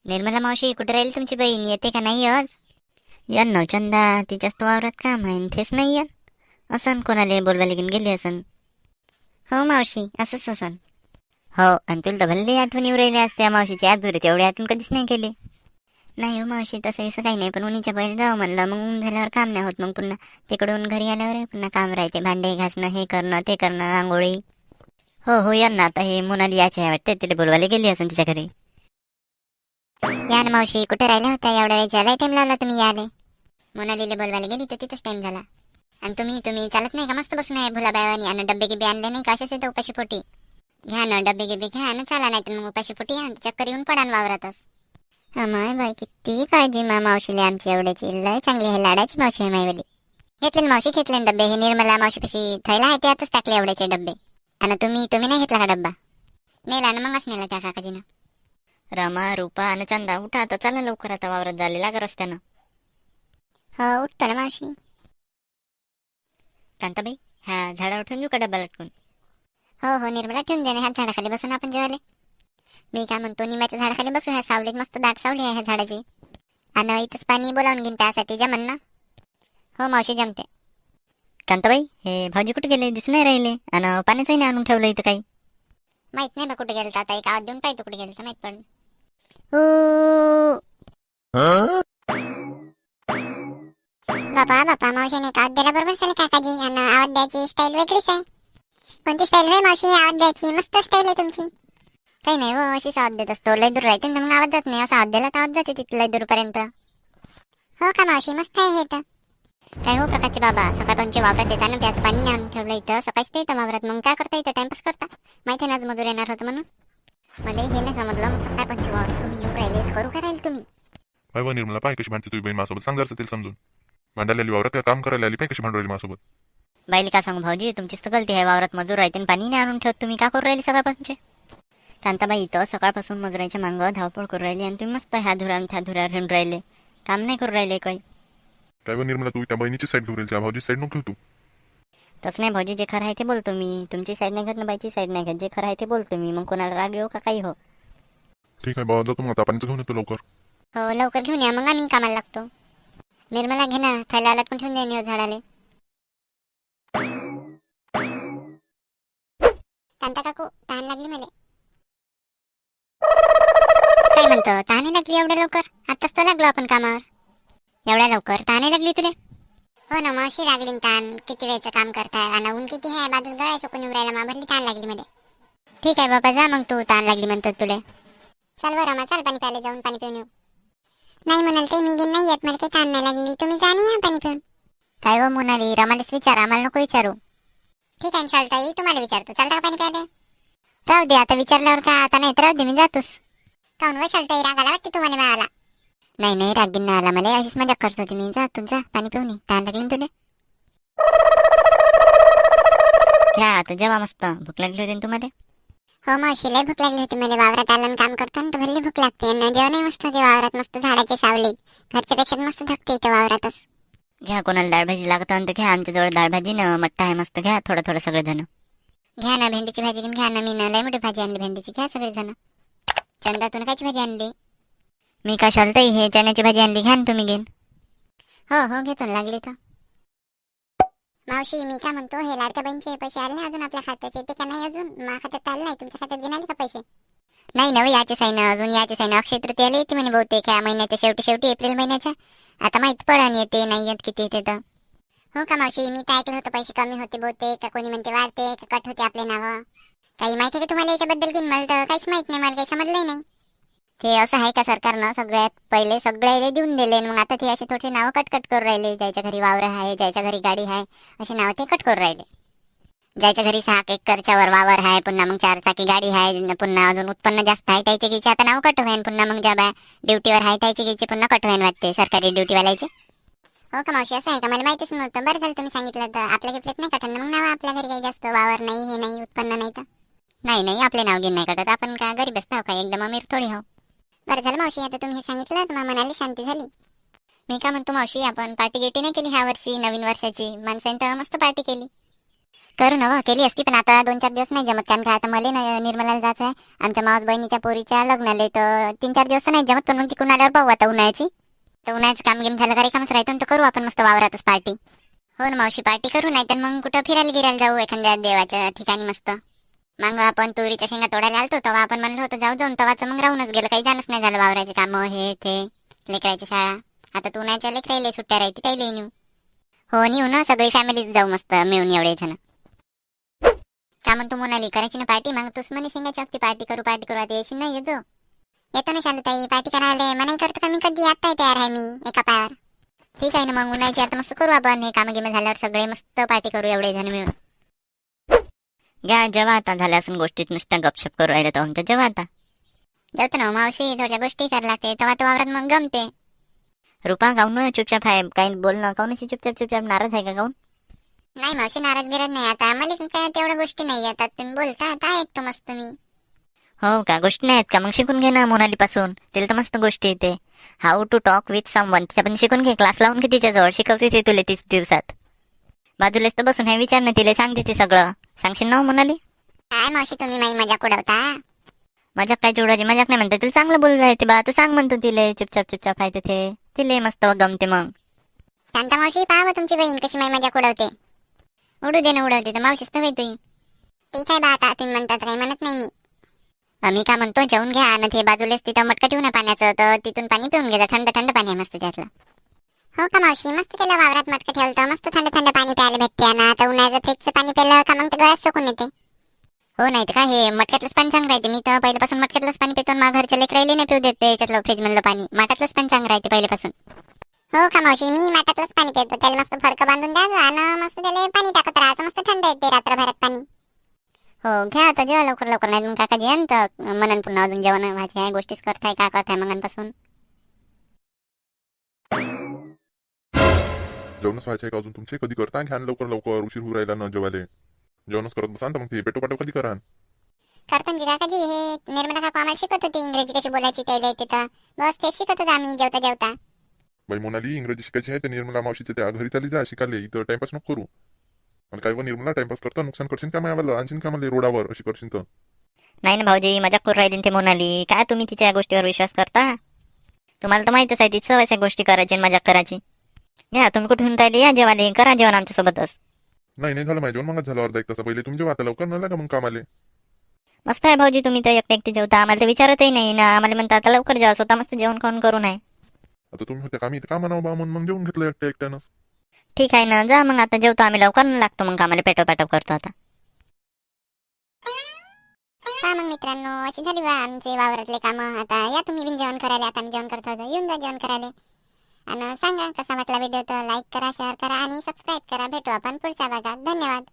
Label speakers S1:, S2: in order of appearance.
S1: निर्मला मावशी, कुठे राहील तुमची बहीण? येते का नाही आज? या न चंदा, तिच्याच तो वावरात काम आहे तेच नाही या. असन कोणाला बोलवायला घेऊन गेली असन. हो मावशी, असंच असन. हो, आणि तुला तर भल्ली आठवण येऊ राहिली असते मावशीची. आज दुरे तेवढी आठवण कधीच नाही केली. नाही हो मावशी, तसं असं काही नाही, पण उन्हीच्या पहिले जाऊ म्हणलं, मग ऊन झाल्यावर काम नाही होत. मग पुन्हा तिकडून घरी आल्यावर पुन्हा काम राहते, भांडे घासणं, हे करणं ते करणं, रांगोळी. हो हो, या ना. आता हे मोनाली याची आहे वाटते, तिला बोलवायला गेली असन तिच्या घरी. या ना मावशी, कुठे राहिला होता एवढ्या वेळेचा? लय टाइम लावला तुम्ही याले. मोनालीला बोलवायला गेली तर तिथंच टाइम झाला. आणि तुम्ही चालत नाही का? मस्त बसून आहे भुलाबाईवानी. आणि डब्बे गिबे आणले नाही का? असेच येतं उपाशी पोटी. घ्या ना डब्बे गिबे, घ्या ना. चाला, नाही तर मग उपाशी पोटी या, चक्कर येऊन पडान वावरातच. हा माय बाई, किती काळजी मावशीला आमची एवढ्याची. लय चांगली आहे, लाडाची मावशी आहे मायवाली. घेतले मावशी, घेतले डब्बे. हे निर्मला मावशी कशी थैला आहे त्यातच टाकले एवढ्याचे डब्बे. आणि तुम्ही नाही घेतला का डब्बा? नेला ना, मगच नेला त्या काकाजीनं. रमा, रूपा आणि चंदा, उठा आता, चला लवकर. आता वावरात झाले लागा रस्त्यानं. हो, उठतो ना मावशी. कांताबाई, हा झाडावर ठेवून देऊ का डब्बा लटकून? हो हो निर्मला, ठेवून दे ना. ह्या झाडाखाली बसून आपण जेवायला. मी काय म्हणतो, निम्याच्या झाडाखाली बसू. ह्या सावलीत मस्त दाट सावली आहे ह्या झाडाची. आणि इथंच पाणी बोलावून घेईन त्यासाठी. जमन ना? हो मावशी, जमते. कांताबाई, हे भाऊजी कुठे गेले? दिसून नाही राहिले. आणि पाण्याचंही नाही आणून ठेवलं इथं काही. माहित नाही बा कुठे गेलं. आता एक आवाज देऊन पाहिजे कुठे गेलं तर माहित पडलं. बापा मावशीने एक आवाज द्यायला बरोबर झाले काकाजी. आणि आवाज द्यायची स्टाईल वेगळीच आहे. कोणती स्टाईल आहे मावशी आवाज द्यायची? मस्त स्टाईल आहे तुमची. काही नाही हो, अशीच आवाज देत असतो. लय दूर राहते ना मग आवाज जात नाही. असा आवाज दिला तर आवाज जाते तिथे लय दूरपर्यंत. हो का मावशी, मस्त आहे हे तर. काय हो प्रकाशचे बाबा, सकाळपासूनचे वावरात येताना प्याज पाणी नाही आणून ठेवलं इथं. सकाळीच ते येतं वावरात, मग काय करता? इथं टाइमपास करता. माहिती आहे ना आज मजूर येणार होतं म्हणून. मला हे नाही समजलं, मग सकाळपासूनचे वावरात तुम्ही येऊन राहिले, करू काय राहील तुम्ही?
S2: पाय व निर्मला, पाय कशी भांडते तुझी बहीण माझ्यासोबत. सांग जरासं तिला समजून. भांडायला आली वावरात, त्या काम करायला आली. पाय कशी भांडू राहिली माझ्यासोबत.
S1: बाईला का सांगू भाऊजी, तुमचीच तर गलती आहे. वावरात मजूर राहते आणि पाणी नाही आणून ठेवत. तुम्ही का करू राहिली सकाळपासूनचे? शांताबाई, इथं सकाळपासून मजुराच्या मागं धावपळ करू राहिली आणि तुम्ही मस्त ह्या धुरान त्या धुरावर हिंडून राहिले. काम नाही करू राहिले काही.
S2: काय व निर्मला, तू त्या बहिणीची साईड घेऊन राहिली, त्या भाऊजी साईड नको घेऊ तू.
S1: तसं नाही भाऊजी, जे खरं आहे ते बोलतो मी. तुमची साईड नाही घेत ना बाईची साईड नाही घेत. जे खरं आहे ते बोलतो मी. मग कोणाला राग येऊ का काही हो.
S2: ठीक आहे बाबा, जातो मग आता. पाणीचं घेऊन येतो लवकर.
S1: हो लवकर घेऊन या, मग आम्ही कामाला लागतो. निर्मला, घे ना, थैला लटकून ठेवून द्या झाडाले. कांता काकू, तहान लागली मला. काय म्हणतो, तहान लागली एवढ्या लवकर? आताच तर लागलो आपण कामावर. एवढ्या लवकर तहान लागली तुला? हो ना, मावशी लागली तहान. किती वेळचं काम करताय आणि ऊन किती आहे. बाजूच गळाय सुकून येऊ राहिला, भरली तहान लागली मध्ये. ठीक आहे बाबा, जा मग. तू तहान लागली म्हणतात तुला. चल बरं मग, चल पाणी प्यायला जाऊन पाणी पिऊन येऊ. नाही म्हणाल ते मी घेऊन नाही येत, मला काही तहान नाही लागली. तुम्ही जा आणि या पाणी पिऊन. काय हो म्हणाली, रमालाच विचार, आम्हाला नको विचारू. ठीक आहे चालताई, तुम्हाला विचारतो. चालता का पाणी प्यायला? राहू दे, आता विचारल्यावर का आता नाही तर राहू दे, मी जातोस. काऊन व शालताई, रागाला वाटते तुम्हाला मिळाला? नाही नाही, रागीन नाही आला मला. अशीच मजा करत होती मी. जा तू, जा पाणी पिऊन ये. तहान लागली तुला? घ्या आता, जेवा मस्त. भूक लागली होती तुम्हाला? हो मावशी, लय भूक लागली होती मला. वावरात आलं काम करतो ना तर भरली भूक लागते. जेवणही मस्त होते वावरात, मस्त झाडाचे सावले. घरच्या पेक्षा मस्त थकते इथं वावरातच. घ्या, कोणाला डाळ भाजी लागत तर घ्या. आमच्याजवळ डाळ भाजी न मट्टा आहे मस्त. घ्या थोडं थोडं सगळेजण. घ्या ना, भेंडीची भाजी घेऊन घ्या ना. मी लय मोठी भाजी आणली भेंडीची. घ्या सगळेजण. चंदा, तुला कायची भाजी आणली? मी का शालताई, हे चण्याची भाजी आणली. घ्या ना तुम्ही, घेईन. हो हो, घेतो लागली तर. मावशी, मी काय म्हणतो, हे लाडक्या बहिणीचे पैसे आले नाही अजून आपल्या खात्याचे? ते का नाही अजून? माझ्या खात्यात आले नाही. तुमच्या खात्यात घेऊन आले का पैसे? नाही नव, याचे साईन अजून. याचे साईन अक्षय तृतीयाला येते म्हणे बहुतेक, ह्या महिन्याच्या शेवटी एप्रिल महिन्याच्या. आता माहित पडन येते नाही येत किती येते तर. हो का मावशी, मी काय ऐकलं होतं पैसे कमी होते बहुतेक, का कोणी म्हणते वाढते, का कट होते आपले नावं. काही माहिती का तुम्हाला याच्याबद्दल? की मला तर काहीच माहित नाही. मला काही समजलंही नाही. ते असं आहे का, सरकारनं सगळ्यात पहिले सगळ्याला देऊन दिले, मग आता ते असे थोडे नावं कट करू राहिले. ज्याच्या घरी वावर आहे, ज्याच्या घरी गाडी आहे, असे नाव ते कट करू राहिले. ज्याच्या घरी 6 एकरच्या वर वावर आहे, पुन्हा मग 4 चाकी गाडी आहे, पुन्हा अजून उत्पन्न जास्त आहे, त्याचे घ्यायचे आता नाव कट होईन. पुन्हा मग ज्या बाय ड्युटीवर आहे त्याचे घ्यायचे पुन्हा कट होईन वाटते, सरकारी ड्युटीवाल्याचे. हो का मावशी, असं आहे का? मला माहितीच नव्हतं. बरं झालं तुम्ही सांगितलं. तर आपल्या घेतलेत नाही कटन मग नाव. आपल्या घरी काही जास्त वावर नाही, हे नाही, उत्पन्न नाही तर. नाही नाही, आपले नाव घेऊन नाही कटत. आपण काय गरीब असतो का? एकदम अमीर थोडी हो. बरं झालं मावशी, आता तुम्ही हे सांगितलं तर मला मनाला शांती झाली. मी काय म्हणतो मावशी, आपण पार्टी गेटी नाही केली ह्या वर्षी नवीन वर्षाची? माणसांनी तर मस्त पार्टी केली. करू ना केली असती, पण आता 2-4 दिवस नाही जमत, कारण का आता मला ना निर्मलाला जायचं आहे आमच्या मावस बहिणीच्या पोरीच्या लग्नाला. तर 3-4 दिवस नाही जमत, पण मग तिकडून आल्यावर पाहू आता उन्हाळ्याची. तर उन्हाळ्याचं काम गेम झालं का रिकामच राहतो, तर करू आपण मस्त वावरातच पार्टी. हो ना मावशी, पार्टी करू, नाही तर मग कुठं फिरायला गिरायला जाऊ एखाद्या देवाच्या ठिकाणी मस्त. मग आपण तुरीच्या शेंगा तोडायला आलतो तेव्हा आपण म्हणलं होतं जाऊन तेव्हाचं मग राहूनच गेलं, काही जाणच नाही झालं. वावराचे कामं हे ते, लेकरायची शाळा. आता तू नाही लेकरायला सुट्ट्या राहते त्याला नेऊ. हो नेऊ ना, सगळी फॅमिलीच जाऊ मस्त मिळून एवढे जण. का म्हणतो मोनाली, करायची ना पार्टी? मग तूच म्हणे शेंगाची अगदी पार्टी करू आता येशील नाही येतो. येतो ना शालूताई, पार्टी करायला मनाई करतो का मी कधी? आता तयार आहे मी एका पायावर. ठीक आहे ना, मग उन्हाळ्याची आता मस्त करू आपण, हे कामं गिमं झाल्यावर सगळे मस्त पार्टी करू एवढे जण मिळून. घ्या जेव्हा आता झाल्या असून गोष्टीत नुसत्या गपशप करू राहिल्या तर आमच्या जेव्हा आता जेवतो ना मावशी, थोड्या गोष्टी करायला लागते तेव्हा तो वावरात मग गमते. रुपा काऊन चुपचाप आहे, काही बोलणं काऊनशी चुपचाप नाराज आहे का काऊन? नाही मावशी, नाराज गिराज नाही, आता आम्हाला काय तेवढ्या गोष्टी नाही येतात, तुम्ही बोलता आता ऐकतो मस्त मी. हो का, गोष्टी नाही आहेत का? मग शिकून घे ना मोनाली पासून, तिला तर मस्त गोष्टी येते. How to talk with someone, पण शिकून घे, क्लास लावून घे तिच्याजवळ, शिकवते ते तुला 30 दिवसात. बाजूलाच तर बसून हे विचार ना तिला, सांगते ते सगळं. सांगशील ना मोनाली? काय मावशी तुम्ही माझी मजाक उडवता? मजाक काय उडवायची, मजाक नाही म्हणते, तुला चांगलं बोललं आहे बा, तर सांग म्हणतो तिले चुपचाप आहे तिथे, तिले मस्त गमते. मग शांता मावशी पाहा तुमची बहीण कशी माझी मजाक उडवते. उडवते तर मावशीच तर तुम्ही. ठीक आहे बा, आता तुम्ही म्हणतात रे, म्हणत नाही मी. आम्ही का म्हणतो, जेवून घ्या आणि ते बाजूलाच तिथं मटका ठेवू ना पाण्याचं, तर तिथून पाणी पिऊन घ्या, थंड पाणी आहे मस्त त्यातलं. हो का मावशी, मस्त केलं वावरात मटका ठेवलं, मस्त थंड पाणी प्यायला भेटते ना. आता उन्हाळ्याचं फ्रीजचं पाणी प्यायलं का मग ते गळ्यात सुकून येते. हो नाही तर काय, हे मटक्यातलंच पाणी चांगलं राहते. मी तर पहिल्यापासून मटक्यातलंच पाणी पितो, मग घरच्या लेकरायला नाही पिऊ देते याच्यातलं फ्रीज मधलं पाणी, माठातलंच पाणी चांगलं राहते पहिल्यापासून. हो का मावशी, मी माठातलंच पाणी पितो, त्याला मस्त फडकं बांधून द्यायचं आणि मस्त त्याला पाणी टाकत राहायचं, मस्त थंड येते रात्रभरात पाणी. हो घ्या आता जेव्हा लवकर नाही मग काका जेवण तर म्हणून पुन्हा अजून जेवण व्हायचे आहे, गोष्टीच करताय का करताय मगांपासून.
S2: जेवणच व्हायचंय का अजून तुमचे? कधी करता घ्या लवकर, उशीर होऊ राहिला ना जेवायला. जेवणच करत बसा ना, मग ते पेटोपाटो कधी करा?
S1: करतो जी काकाजी, हे निर्मला काकू आम्हाला शिकवत होती इंग्रजी कशी बोलायची त्याला तिथं, बस ते शिकत होतो आम्ही जेवता.
S2: बाई मोनाली, इंग्रजी शिकायची आहे तर निर्मला मावशीच्या त्या घरी चाली जा शिकायला, इथं टाइमपास नको करू. आणि काय निर्मला टाइमपास करता, नुकसान करशील का मला, आणशील का मला रोडावर अशी करशील तर? नाही ना भाऊजी, मजाक करू राहिली ते मोनाली, काय तुम्ही तिच्या गोष्टीवर विश्वास करता? तुम्हाला तर माहितच आहे तिचं सवय गोष्टी करायची मजाक करायची. या तुम्ही कुठून राहिले, या जेवायला करा जेवण आमच्या सोबतच. नाही झालं माझ्या जेवण, मगच झालं अर्धा एक तासा पहिले. तुम्ही जेव्हा आता लवकर न लागा मग कामाले. मस्त आहे भाऊजी, तुम्ही तर एकटे जेवता, आम्हाला तर विचारतही नाही ना, आम्हाला म्हणता आता लवकर जेवा, स्वतः मस्त जेवण खाऊन करू नये. आता तुम्ही होते कामी इथे कामा बा म्हणून मग जेवून घेतलं एकट्यानं. ठीक आहे ना, जा मग आता जेवतो आम्ही, लवकर लागतो मग कामाला, पेटो करतो आता. हा मग मित्रांनो, अशी झाली बा आमचे वावरातले कामं. आता या तुम्ही बिन जेवण करायला, आता आम्ही जेवण करतो, येऊन जा जेवण करायला. आणि सांगा कसा वाटला व्हिडिओ, तर लाईक करा, शेअर करा आणि सबस्क्राईब करा. भेटू आपण पुढच्या भागात. धन्यवाद.